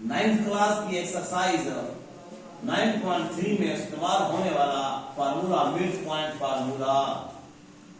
9th class की exercise 9.3 में इस्तेमाल होने वाला formula mid point formula.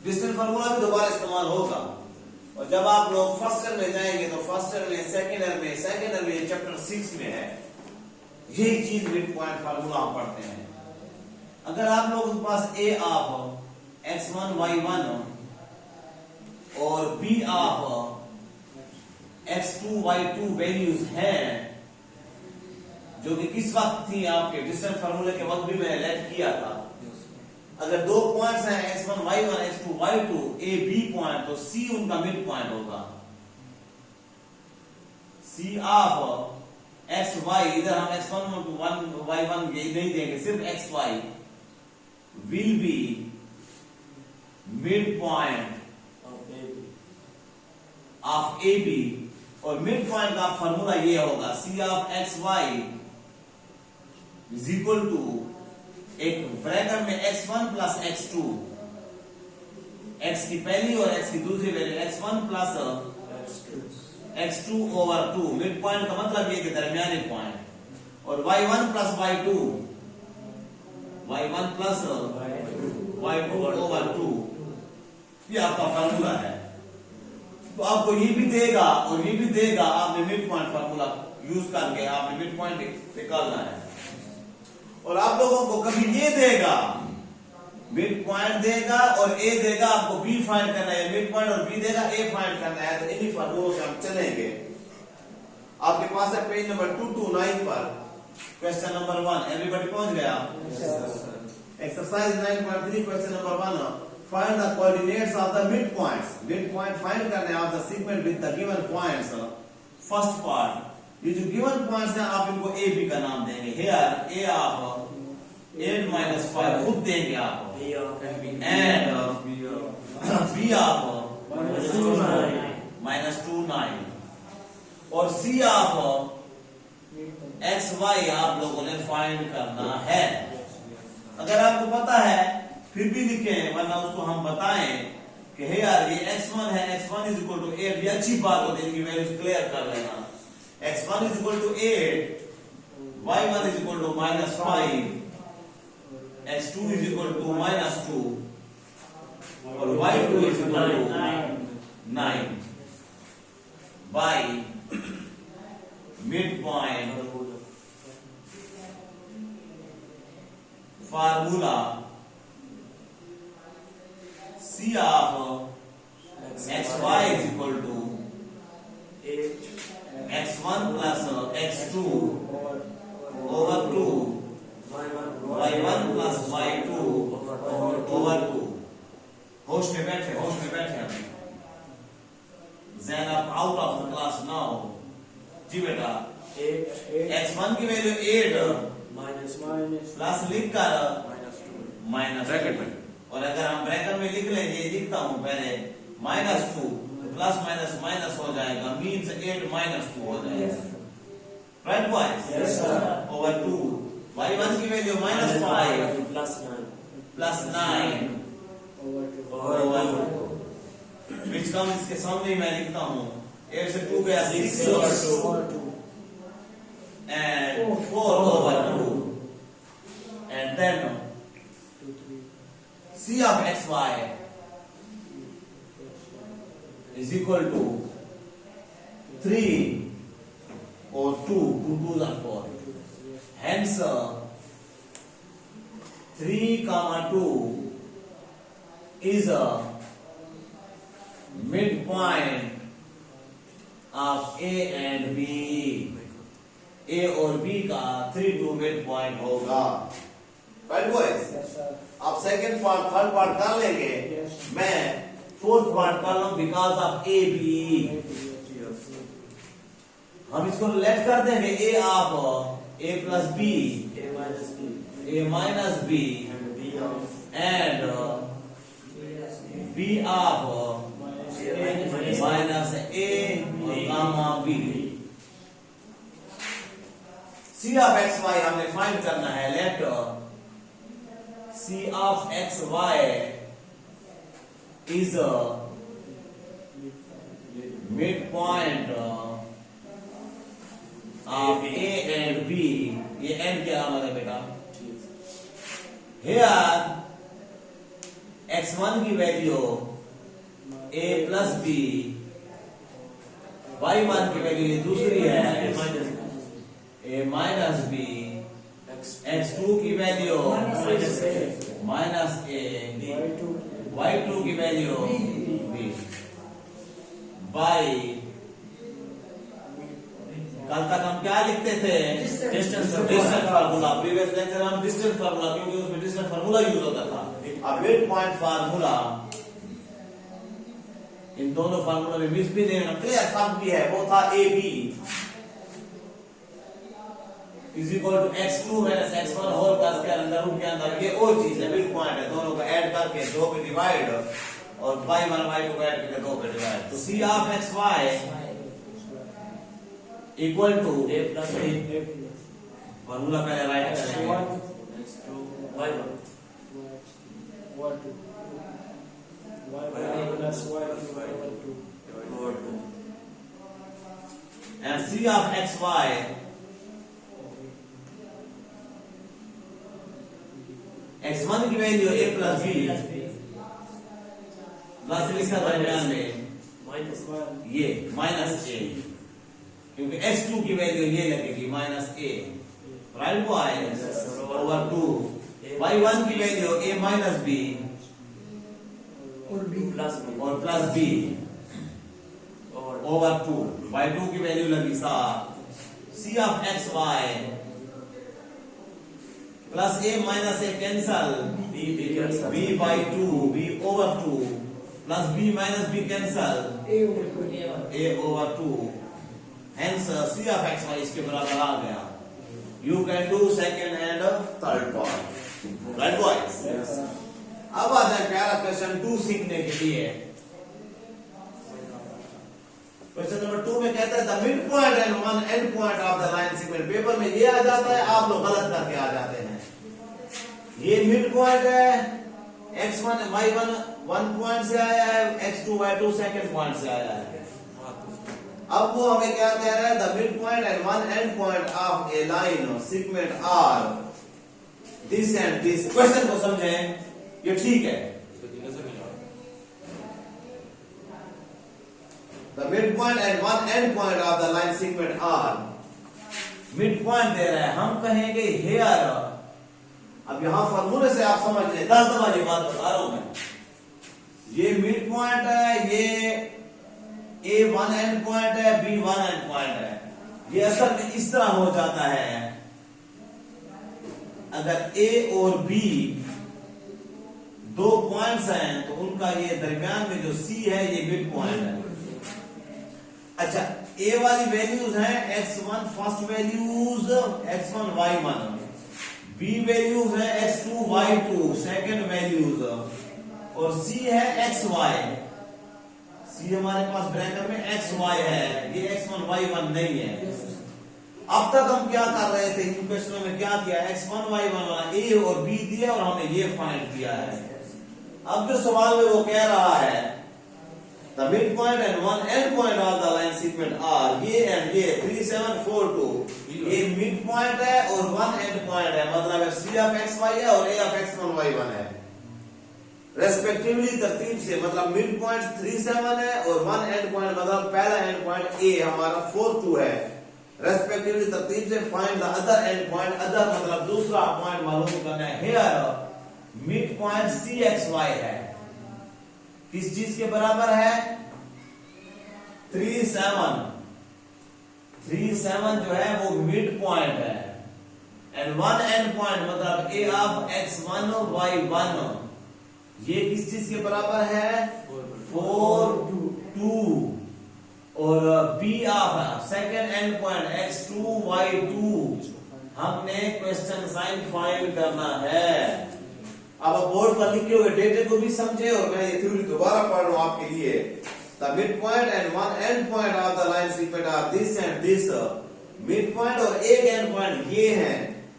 Distance formula भी दोबारा इस्तेमाल होगा और जब आप लोग फर्स्ट ईयर में जाएंगे तो फर्स्ट ईयर में, सेकेंड ईयर में चैप्टर 6 में है यही चीज मिड पॉइंट फार्मूला आप पढ़ते हैं। अगर आप लोगों के पास ए ऑफ x1 y1 और b of x2 y2 values हैं जो कि किस वक्त थी आपके डिस्टेंस फार्मूले के वक्त भी मैंने लेट किया था। अगर दो पॉइंट्स हैं x1 y1 x2 y2 a b point तो c उनका मिड पॉइंट होगा। c ऑफ x y इधर हम x1 y1 नहीं देंगे, सिर्फ x y will be midpoint of AB और मिड पॉइंट का फार्मूला ये होगा C of x y is equal to एक ब्रैकेट में x1 प्लस x2, x की पहली और x की दूसरी value x1 plus x2 over 2। Mid point का मतलब ये कि दरमियानी पॉइंट। और y1 plus y2 plus y2 over 2 ये आपका फार्मूला है। तो आपको ये भी देगा और ये भी देगा, आपने मिड पॉइंट फार्मूला यूज करके आपने मिड पॉइंट निकालना है। और आप लोगों को कभी ये देगा, मिड पॉइंट देगा और ए देगा, आपको बी फाइंड करना है। मिड पॉइंट और बी देगा, ए फाइंड करना है। तो इन्हीं फार्मूलों से हम चलेंगे। आपके पास है पेज नंबर 229 पर क्वेश्चन नंबर 1। एवरीबॉडी पहुंच गया? Exercise 9.3 question number 1। Find the coordinates of the midpoints. Midpoint find करने of the segment with the given points. First part, ये जो given points हैं आप इनको A B का नाम देंगे। Here A of 8 minus 5 खुद देंगे आप, and B of minus 2 9 और C of X Y आप लोगों ने find करना है। अगर आपको पता है फिर भी लिखें, वरना उसको हम बताएं कि हे यार ये x1 है, x1 इज इक्वल टू 8। ये अच्छी बात होती है, इनकी वैल्यूज क्लियर कर लेना। x1 is equal to 8, y1 is equal to -5, x2 is equal to -2 और y2 is equal to 9 by mid point formula C of xy is equal to x1 plus x2 over 2 y1 plus y2 over 2। होश में बैठे अभी। Zainab out of the class now. जी बेटा, x1 की value 8 plus लिख कर माइनस ब्रैकेट में, और अगर हम ब्रैकेट में लिख लेंगे, लिखता हूं पहले -2 तो प्लस माइनस माइनस हो जाएगा, मीन्स 8 -2 हो जाएगा। Right boys? Yes sir. Over 2 y1 की वैल्यू -5 प्लस 9 ओवर 2 विच कम इसके सामने मैं लिखता हूं 8 से 2 गया 6 over 2 and 4 over 2 and then C of xy is equal to 3 or 2 2s are 4. Hence 3, 2 is a midpoint of A and B. A और B का 3 2 मिड पॉइंट होगा। Right boys? आप सेकंड पार्ट, थर्ड पार्ट कर लेंगे। मैं fourth part कर लूं because of A B. हम इसको लेट कर देंगे A of A plus B, A minus B and B of minus A gamma B. C of xy हमने फाइंड करना है। Let C of xy is a midpoint of and की अलामत है बेटा। Here x1 की value a plus B, y1 की value ये दूसरी है a माइनस बी, x2 की वैल्यू माइनस a, y2 की वैल्यू b। बाई कल तक हम क्या लिखते थे? Distance formula. प्रीवियस लेक्चर हम डिस्टेंस फार्मूला, क्योंकि उसमें डिस्टेंस फार्मूला यूज होता था। अब मिड पॉइंट फार्मूला, इन दोनों फार्मूला में मिस भी नहीं होना, क्लियर फर्क भी है। वो था A B is equal to x2 minus x1 whole का स्क्वायर अंडर रूट के अंदर, ये और चीज है। मिड पॉइंट है, दोनों को ऐड करके 2 पे डिवाइड और y1 y2 को ऐड करके 2 पे डिवाइड। तो c of xy equal to a plus b, formula पहले राइट करेंगे, y1 plus y2 and c of xy x1 की value a plus b plus लिखा दरमियान में ये माइनस a, क्योंकि x2 की वैल्यू ये लगेगी minus a, right boy, over 2 y1 की वैल्यू a माइनस b और प्लस b ओवर 2, y2 की वैल्यू लगी 7, c of xy plus a minus a cancel, b by 2, b over 2 plus b minus b cancel, a over 2, hence c of xy इसके बराबर आ गया। You can do second and third part, right boys? अब आ जाए प्यारा question 2 सीखने के लिए। Question number 2 में कहता है the mid point and one and point of the line segment. Paper में ये आ जाता है, आप लोग गलत करके आ जाते हैं। ये मिड पॉइंट है, x1 y1 1 पॉइंट से आया है, x2 y2 सेकंड पॉइंट से आया है। अब वो हमें क्या कह रहा है? The mid point and one and point of a line segment are this and this. Question को समझें, ये ठीक है। The midpoint and one end point of the line segment are, midpoint दे रहा है, हम कहेंगे here। अब यहां फॉर्मूले से आप समझ लें, 10 दफा ये बात बता रहा हूं मैं। ये मिड पॉइंट है, ये A वन एंड पॉइंट है, B वन एंड पॉइंट है। ये असल में इस तरह हो जाता है, अगर A और B 2 पॉइंट्स हैं तो उनका ये दरमियान में जो C है ये मिड पॉइंट है। अच्छा, A वाली वैल्यूज हैं x1 first values x1 y1, B values है x2 y2 सेकंड वैल्यूज, और C है xy। C हमारे पास ब्रैकेट में xy है, ये x1 y1 नहीं है। अब तक हम क्या कर रहे थे इन क्वेश्चनों में? क्या किया? x1 y1 वाला A और B दिया और हमने ये फाइंड किया है। अब जो सवाल में वो कह रहा है the midpoint and one end point of the line segment are, ये and ये 3 7 4 2, ये मिड पॉइंट है और वन एंड पॉइंट है, मतलब है C of xy है और A of x1 y1 है रेस्पेक्टिवली तरतीब से। मतलब मिड पॉइंट 3 7 है और वन एंड पॉइंट मतलब पहला एंड पॉइंट A हमारा 4 2 है रेस्पेक्टिवली तरतीब से। Find the other end point, other मतलब दूसरा पॉइंट मालूम करना है। Here mid point C xy है, किस चीज के बराबर है? 3 7 जो है वो मिड पॉइंट है, एंड वन एंड पॉइंट मतलब A ऑफ x1 y1 ये किस चीज के बराबर है? 4 2, और B of second and point x2 y2 हमने क्वेश्चन साइन फाइंड करना है। अब आप बोर्ड पर लिखे हुए डेटे को भी समझे और मैं ये थ्योरी दोबारा पढ़ रहा हूं आपके लिए। The mid point and one and point of the line segment are this and this. Mid point और एक एंड पॉइंट ये है।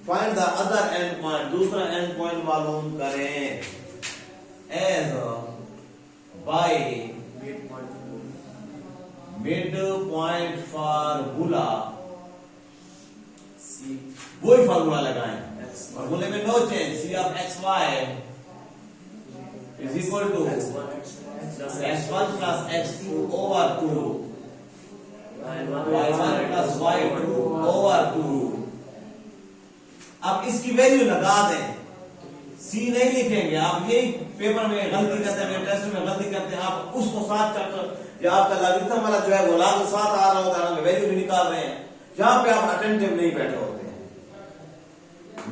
Find the other end point, दूसरा एंड पॉइंट मालूम करें as by mid point formula. वही formula लगाएं। फार्मूले में no change, c of x y is equal to x1 plus x2 over 2 y1 plus y2 over 2। अब इसकी वैल्यू लगा दें, सी नहीं लिखेंगे आप, यही पेपर में गलती करते हैं, टेस्ट में गलती करते हैं, आप उसको साथ चैप्टर या आपका लॉगरिथम वाला जो है वो लाग साथ आ रहा होता है, वैल्यू भी निकाल रहे हैं, जहां पे आप अटेंटिव नहीं बैठे होते हैं।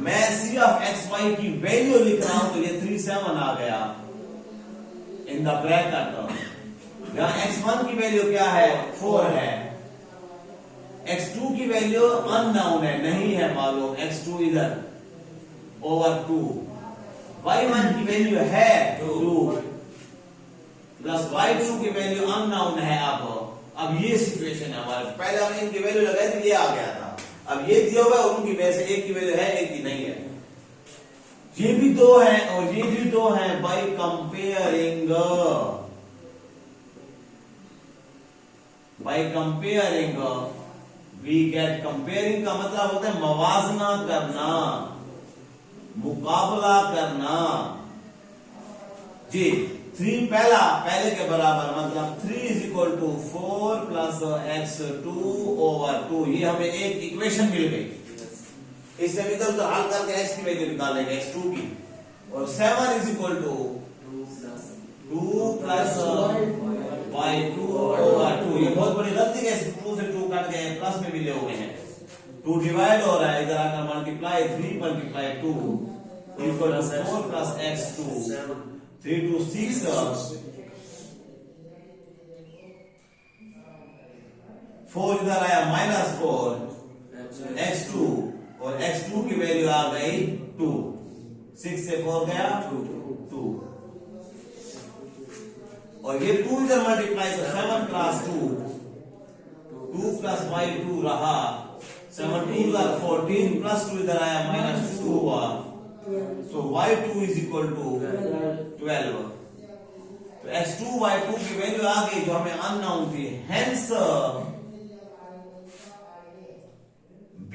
मैं सी ऑफ एक्स वाई की वैल्यू लिख रहा हूं तो ये 37 आ गया इन द ब्रैकेट। यहां x1 की वैल्यू क्या है, 4 है, x2 की वैल्यू अननोन है, नहीं है मालूम, x2 इधर ओवर 2, y1 की वैल्यू है 2 प्लस y2 की वैल्यू अननोन है। अब ये सिचुएशन है हमारे, पहले हमने इनकी वैल्यू लगाई थी, ये आ गया था, अब ये दिया हुआ है और उनकी वजह से एक की वैल्यू है एक की नहीं है, ये भी दो है और ये भी दो है। By comparing we get, comparing का मतलब होता है मवाजना करना, मुकाबला करना जी। 3 पहले के बराबर, मतलब 3 is equal to 4 plus x2 over 2, ये हमें एक इक्वेशन मिल गई। इससे इधर उधर हल करके x की वैल्यू निकालेंगे x2 की, और 7 is equal to 2 plus y2 over 2। ये बहुत बड़ी गलती है, 2 से 2 कट गए, प्लस में मिले हुए हैं, 2 डिवाइड हो रहा है, इधर आकर multiply 3 multiply 2 equal to 4 plus x2, 3 to 6, 4 इधर आया -4 x2, और x2 की वैल्यू आ गई 2, 6 से 4 गया 2, और ये 2 इधर मल्टीप्लाई तो 7 प्लस 2 प्लस y2 रहा, 7 2 इधर 14 प्लस 2 इधर आया -2 हुआ, so y2 is equal to 12। तो x2 y2 की वैल्यू आ गई जो हमें अननोन थी, hence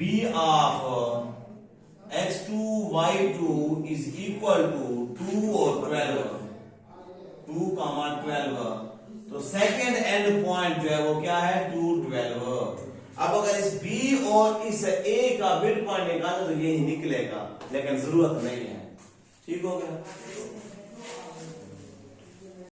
b of x2 y2 is equal to 2 और 12, 2, 12। तो सेकेंड एंड पॉइंट जो है वो क्या है 2, 12। अब अगर इस b और इस a का मिड पॉइंट निकालो तो यही निकलेगा, लेकिन जरूरत नहीं है। ठीक हो गया।